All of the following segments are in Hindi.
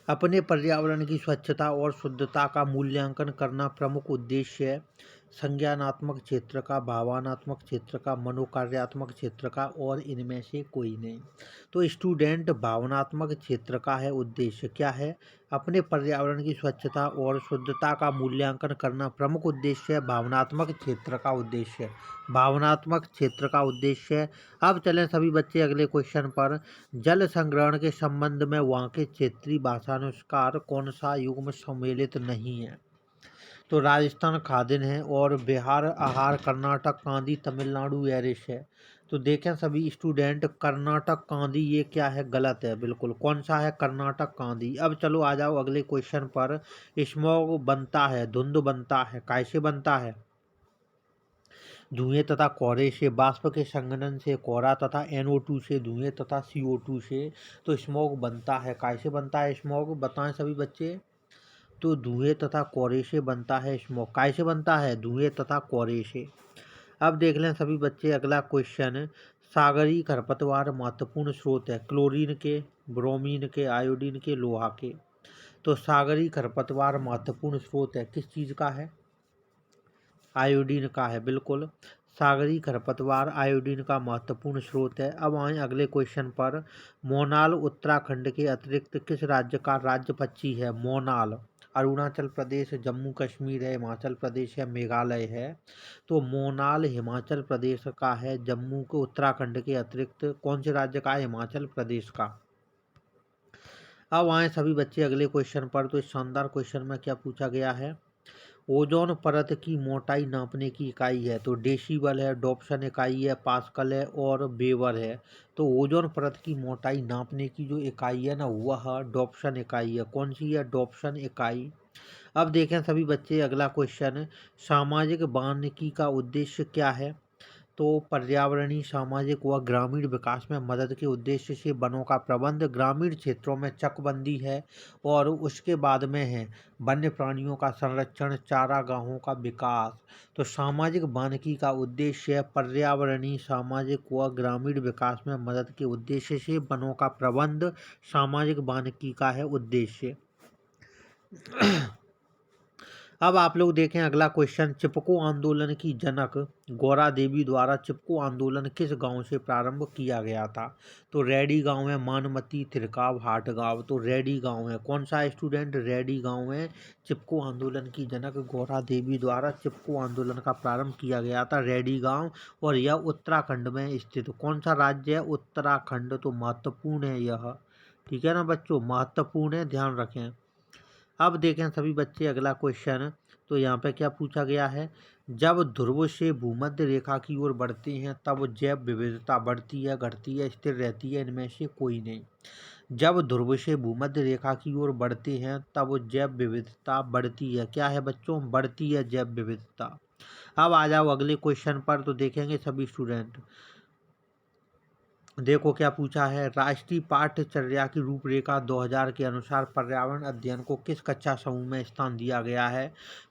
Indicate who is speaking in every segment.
Speaker 1: अपने पर्यावरण की स्वच्छता और शुद्धता का मूल्यांकन करना प्रमुख उद्देश्य है। संज्ञानात्मक क्षेत्र का, भावनात्मक क्षेत्र का, मनोकार्यात्मक क्षेत्र का और इनमें से कोई नहीं। तो स्टूडेंट, भावनात्मक क्षेत्र का है उद्देश्य क्या है? अपने पर्यावरण की स्वच्छता और शुद्धता का मूल्यांकन करना प्रमुख उद्देश्य है। भावनात्मक क्षेत्र का उद्देश्य, भावनात्मक क्षेत्र का उद्देश्य है। अब चलें सभी बच्चे अगले क्वेश्चन पर। जल संग्रहण के संबंध में वहाँ के क्षेत्रीय भाषानुसार कौन सा युग्म सम्मिलित नहीं है? तो राजस्थान खादिन है और बिहार आहार, कर्नाटक कांदी, तमिलनाडु एरिश है। तो देखें सभी स्टूडेंट, कर्नाटक कांदी ये क्या है? गलत है बिल्कुल। कौन सा है? कर्नाटक कांदी। अब चलो आ जाओ अगले क्वेश्चन पर। स्मॉग बनता है, धुंध बनता है, कैसे बनता है? धुएं तथा कोहरे से, बाष्प के संघनन से कोहरा तथा NO2 से धुएं तथा CO2 से। तो स्मॉग बनता है, कैसे बनता है स्मॉग? बताएं सभी बच्चे। तो धुएं तथा कोहरे से बनता है स्मॉग। कैसे बनता है? धुएं तथा कोहरे से। अब देख लें सभी बच्चे अगला क्वेश्चन। सागरीय खरपतवार महत्वपूर्ण स्रोत है क्लोरीन के, ब्रोमीन के, आयोडीन के, लोहा के। तो सागरीय खरपतवार महत्वपूर्ण स्रोत है किस चीज़ का है? आयोडीन का है बिल्कुल। सागरीय खरपतवार आयोडीन का महत्वपूर्ण स्रोत है। अब आए अगले क्वेश्चन पर। मोनाल उत्तराखंड के अतिरिक्त किस राज्य का राज्य पक्षी है? मोनाल अरुणाचल प्रदेश, जम्मू कश्मीर है, हिमाचल प्रदेश है, मेघालय है। तो मोनाल हिमाचल प्रदेश का है। जम्मू के उत्तराखंड के अतिरिक्त कौन से राज्य का है? हिमाचल प्रदेश का। अब आए सभी बच्चे अगले क्वेश्चन पर। तो इस शानदार क्वेश्चन में क्या पूछा गया है? ओजोन परत की मोटाई नापने की इकाई है। तो डेसिबल है, डॉप्सन इकाई है, पास्कल है और वेबर है। तो ओजोन परत की मोटाई नापने की जो इकाई है ना, वह डॉप्सन इकाई है। कौन सी है? डॉप्सन इकाई। अब देखें सभी बच्चे अगला क्वेश्चन। सामाजिक वानिकी का उद्देश्य क्या है? तो पर्यावरणीय, सामाजिक व ग्रामीण विकास में मदद के उद्देश्य से वनों का प्रबंध, ग्रामीण क्षेत्रों में चकबंदी है और उसके बाद में है वन्य प्राणियों का संरक्षण, चारागाहों का विकास। तो सामाजिक वानिकी का उद्देश्य है पर्यावरणीय, सामाजिक व ग्रामीण विकास में मदद के उद्देश्य से वनों का प्रबंध, सामाजिक वानिकी का है उद्देश्य। अब आप लोग देखें अगला क्वेश्चन। चिपको आंदोलन की जनक गौरा देवी द्वारा चिपको आंदोलन किस गांव से प्रारंभ किया गया था? तो रेडी गांव है, मानमती, थिरकाव, हाटगांव। तो रेडी गांव है। कौन सा स्टूडेंट? रेडी गांव है। चिपको आंदोलन की जनक गौरा देवी द्वारा चिपको आंदोलन का प्रारंभ किया गया था रेडी गांव। और यह उत्तराखंड में स्थित कौन सा राज्य है? उत्तराखंड। तो महत्वपूर्ण है यह, ठीक है ना बच्चों, महत्वपूर्ण है, ध्यान रखें। अब देखें सभी बच्चे अगला क्वेश्चन। तो यहाँ पे क्या पूछा गया है? जब ध्रुव से भूमध्य रेखा की ओर बढ़ते हैं तब जैव विविधता बढ़ती है, घटती है, स्थिर रहती है? इनमें से कोई नहीं। जब ध्रुव से भूमध्य रेखा की ओर बढ़ते हैं तब जैव विविधता बढ़ती है। क्या है बच्चों? बढ़ती है जैव विविधता। अब आ जाओ अगले क्वेश्चन पर। तो देखेंगे सभी स्टूडेंट, देखो क्या पूछा है। राष्ट्रीय पाठ्यचर्या की रूपरेखा 2000 के अनुसार पर्यावरण अध्ययन को किस कक्षा समूह में स्थान दिया गया है?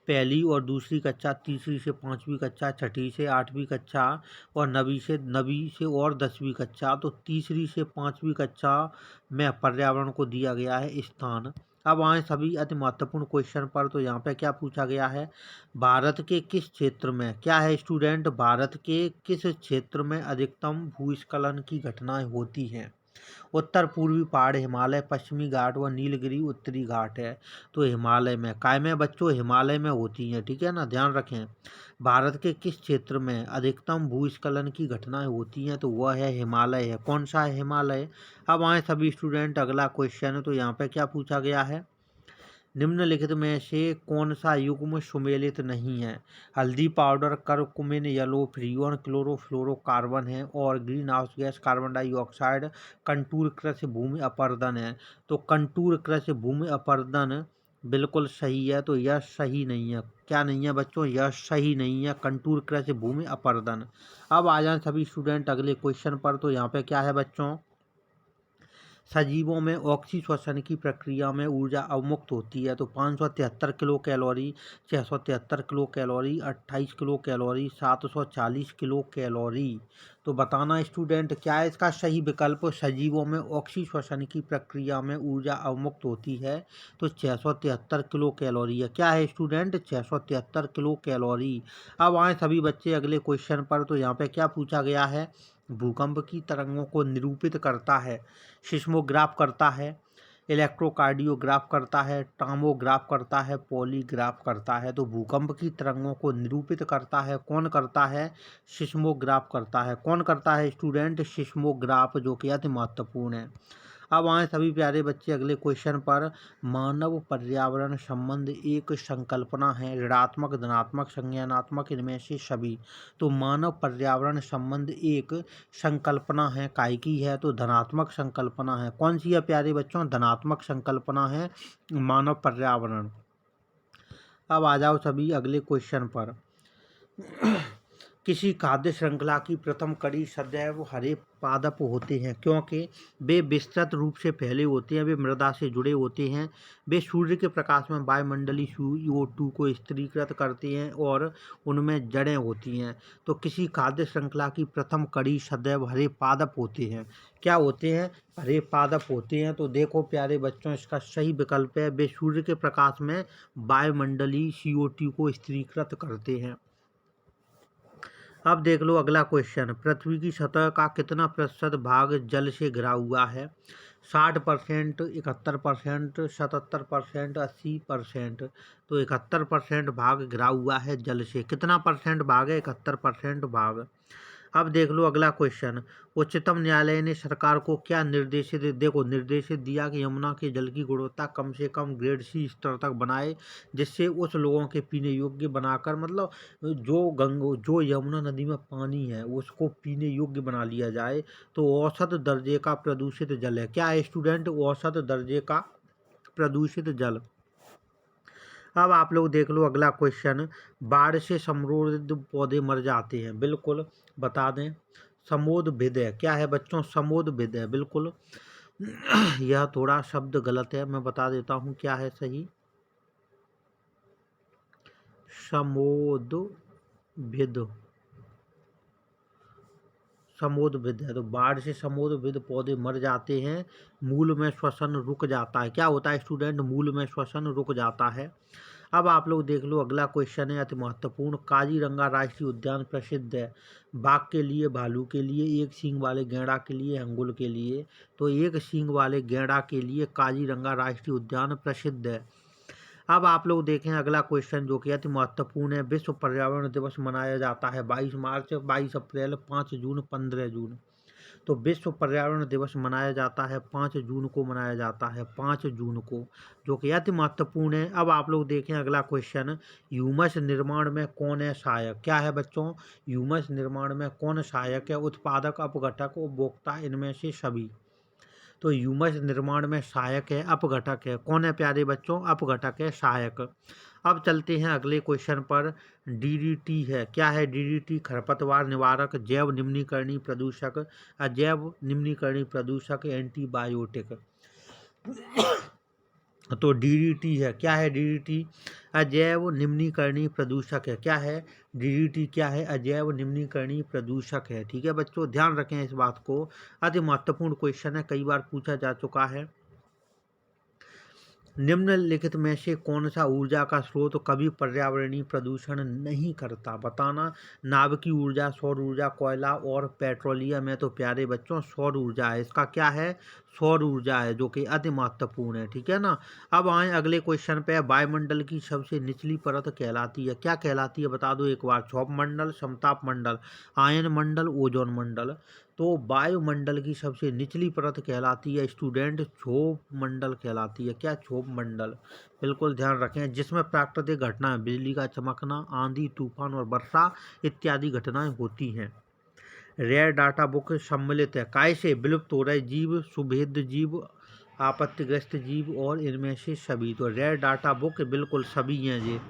Speaker 1: पहली और दूसरी कक्षा, तीसरी से पाँचवीं कक्षा, छठी से आठवीं कक्षा और नवीं से और 10वीं कक्षा। तो तीसरी से पाँचवीं कक्षा में पर्यावरण को दिया गया है स्थान। अब आए सभी अति महत्वपूर्ण क्वेश्चन पर। तो यहाँ पे क्या पूछा गया है? भारत के किस क्षेत्र में, क्या है स्टूडेंट? भारत के किस क्षेत्र में अधिकतम भूस्खलन की घटनाएं होती हैं? उत्तर पूर्वी पहाड़, हिमालय, पश्चिमी घाट व नीलगिरी उत्तरी घाट है। तो हिमालय में, काय में बच्चों? हिमालय में होती हैं, ठीक है ना, ध्यान रखें। भारत के किस क्षेत्र में अधिकतम भूस्खलन की घटनाएं होती हैं? तो वह है हिमालय है। कौन सा है? हिमालय। अब आए सभी स्टूडेंट अगला क्वेश्चन। तो यहाँ पे क्या पूछा गया है? निम्नलिखित में से कौन सा युग्म सुमेलित नहीं है? हल्दी पाउडर, करकुमिन, येलो, फ्रीऑन, क्लोरोफ्लोरोकार्बन है और green house gas carbon dioxide. Contour कृषि भूमि अपरदन है। तो कंटूर कृषि भूमि अपरदन बिल्कुल सही है। तो यह सही नहीं है। क्या नहीं है बच्चों? यह सही नहीं है, कंटूर कृषि भूमि अपरदन। अब आ जाएं सभी स्टूडेंट अगले क्वेश्चन पर। तो यहाँ पे क्या है बच्चों? सजीवों में ऑक्सीश्वसन की प्रक्रिया में ऊर्जा अवमुक्त होती है। तो 573 kilo calorie, 673 kilo calorie, 28 kilo calorie, 740 kilo calorie. तो बताना स्टूडेंट क्या है इसका सही विकल्प। सजीवों में ऑक्सीश्वसन की प्रक्रिया में ऊर्जा अवमुक्त होती है तो 673 किलो कैलोरी है। क्या है स्टूडेंट? 673 kilo calorie. अब आए सभी बच्चे अगले क्वेश्चन पर। तो यहाँ पे क्या पूछा गया है? भूकंप की तरंगों को निरूपित करता है, सिस्मोग्राफ करता है, इलेक्ट्रोकार्डियोग्राफ करता है, टॉमोग्राफ करता है, पॉलीग्राफ करता है। तो भूकंप की तरंगों को निरूपित करता है कौन करता है? सिस्मोग्राफ करता है। कौन करता है स्टूडेंट? सिस्मोग्राफ, जो कि अति महत्वपूर्ण है। अब आए सभी प्यारे बच्चे अगले क्वेश्चन पर। मानव पर्यावरण संबंध एक संकल्पना है, ऋणात्मक, धनात्मक, संज्ञानात्मक, इनमें से सभी। तो मानव पर्यावरण संबंध एक संकल्पना है, काय की है? तो धनात्मक संकल्पना है। कौन सी है प्यारे बच्चों? धनात्मक संकल्पना है मानव पर्यावरण। अब आ जाओ सभी अगले क्वेश्चन पर। किसी खाद्य श्रृंखला की प्रथम कड़ी सदैव हरे पादप होते हैं क्योंकि वे विस्तृत रूप से फैले होते हैं, वे मृदा से जुड़े होते हैं, वे सूर्य के प्रकाश में वायुमंडलीय CO2 को स्थिरीकृत करते हैं और उनमें जड़ें होती हैं। तो किसी खाद्य श्रृंखला की प्रथम कड़ी सदैव हरे पादप होते हैं। क्या होते हैं? हरे पादप होते हैं। तो देखो प्यारे बच्चों इसका सही विकल्प है, वे सूर्य के प्रकाश में वायुमंडलीय CO2 को स्थिरीकृत करते हैं। अब देख लो अगला क्वेश्चन। पृथ्वी की सतह का कितना प्रतिशत भाग जल से घिरा हुआ है? 60%, 71%, 77%, 80%। तो 71% भाग घिरा हुआ है जल से। कितना परसेंट भाग है? 71% भाग। अब देख लो अगला क्वेश्चन। उच्चतम न्यायालय ने सरकार को क्या निर्देशित निर्देशित दिया कि यमुना के जल की गुणवत्ता कम से कम ग्रेड C स्तर तक बनाए, जिससे उस लोगों के पीने योग्य बनाकर, मतलब जो यमुना नदी में पानी है उसको पीने योग्य बना लिया जाए। तो औसत दर्जे का प्रदूषित जल है। क्या है स्टूडेंट? औसत दर्जे का प्रदूषित जल। अब आप लोग देख लो अगला क्वेश्चन। बाढ़ से समृद्ध पौधे मर जाते हैं, बिल्कुल बता दें। समोदभिद है। क्या है बच्चों? समोदभिद है, बिल्कुल। यह थोड़ा शब्द गलत है, मैं बता देता हूँ क्या है सही। समोदभिद, समोदभिद है। तो बाढ़ से समोदभिद पौधे मर जाते हैं, मूल में श्वसन रुक जाता है। क्या होता है स्टूडेंट? मूल में श्वसन रुक जाता है। अब आप लोग देख लो अगला क्वेश्चन है अति महत्वपूर्ण। काजीरंगा राष्ट्रीय उद्यान प्रसिद्ध है बाघ के लिए, भालू के लिए, एक सींग वाले गैंडा के लिए, हंगुल के लिए। तो एक सींग वाले गैंडा के लिए काजीरंगा राष्ट्रीय उद्यान प्रसिद्ध है। अब आप लोग देखें अगला क्वेश्चन जो कि अति महत्वपूर्ण है। विश्व पर्यावरण दिवस मनाया जाता है 22 मार्च, 22 अप्रैल, 5 जून, 15 जून। तो विश्व पर्यावरण दिवस मनाया जाता है 5 जून को, मनाया जाता है 5 जून को, जो कि अति महत्वपूर्ण है। अब आप लोग देखें अगला क्वेश्चन। ह्यूमस निर्माण में कौन है सहायक? क्या है बच्चों? ह्यूमस निर्माण में कौन सहायक है? उत्पादक, अपघटक, उपभोक्ता, इनमें से सभी। तो ह्यूमस निर्माण में सहायक है, अपघटक है। कौन है प्यारे बच्चों? अपघटक है, सहायक। अब चलते हैं अगले क्वेश्चन पर। DDT है। क्या है DDT? खरपतवार निवारक, जैव निम्नीकरणीय प्रदूषक, अजैव निम्नीकरणीय प्रदूषक, एंटीबायोटिक। तो DDT है। क्या है DDT? अजैव निम्नीकरणीय प्रदूषक है। क्या है DDT? क्या है? अजैव निम्नीकरणीय प्रदूषक है। ठीक है बच्चों, ध्यान रखें इस बात को, अति महत्वपूर्ण क्वेश्चन है, कई बार पूछा जा चुका है। निम्नलिखित में से कौन सा ऊर्जा का स्रोत कभी पर्यावरणीय प्रदूषण नहीं करता? बताना। नाभिकीय ऊर्जा, सौर ऊर्जा, कोयला और पेट्रोलियम है। तो प्यारे बच्चों सौर ऊर्जा है। इसका क्या है? सौर ऊर्जा है, जो कि अति महत्वपूर्ण है। ठीक है ना। अब आए अगले क्वेश्चन पे। वायुमंडल की सबसे निचली परत कहलाती है। क्या कहलाती है? बता दो एक बार। क्षोभ मंडल, समताप मंडल, आयन मंडल, ओजोन मंडल। तो वायुमंडल की सबसे निचली परत कहलाती है स्टूडेंट क्षोभ मंडल कहलाती है। क्या? क्षोभ मंडल, बिल्कुल ध्यान रखें, जिसमें प्राकृतिक घटनाएं, बिजली का चमकना, आंधी तूफान और वर्षा इत्यादि घटनाएं होती हैं। रेयर डाटा बुक सम्मिलित है काय से? विलुप्त हो रहे जीव, सुभेद जीव, आपत्तिग्रस्त जीव और इनमें से सभी। तो रेयर डाटा बुक बिल्कुल सभी हैं ये।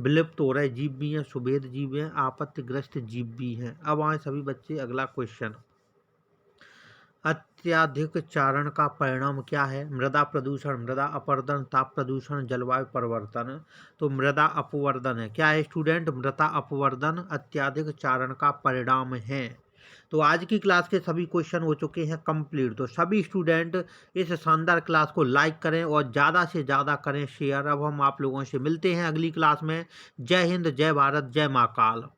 Speaker 1: विलुप्त हो रहे जीव भी हैं, सुभेद जीव हैं, आपत्तिग्रस्त जीव भी हैं। अब आए सभी बच्चे अगला क्वेश्चन। अत्यधिक चारण का परिणाम क्या है? मृदा प्रदूषण, मृदा अपरदन, ताप प्रदूषण, जलवायु परिवर्तन। तो मृदा अपवर्दन है। क्या है स्टूडेंट? मृदा अपवर्दन अत्यधिक चारण का परिणाम है। तो आज की क्लास के सभी क्वेश्चन हो चुके हैं कंप्लीट। तो सभी स्टूडेंट इस शानदार क्लास को लाइक करें और ज़्यादा से ज़्यादा करें शेयर। अब हम आप लोगों से मिलते हैं अगली क्लास में। जय हिंद, जय भारत, जय महाकाल।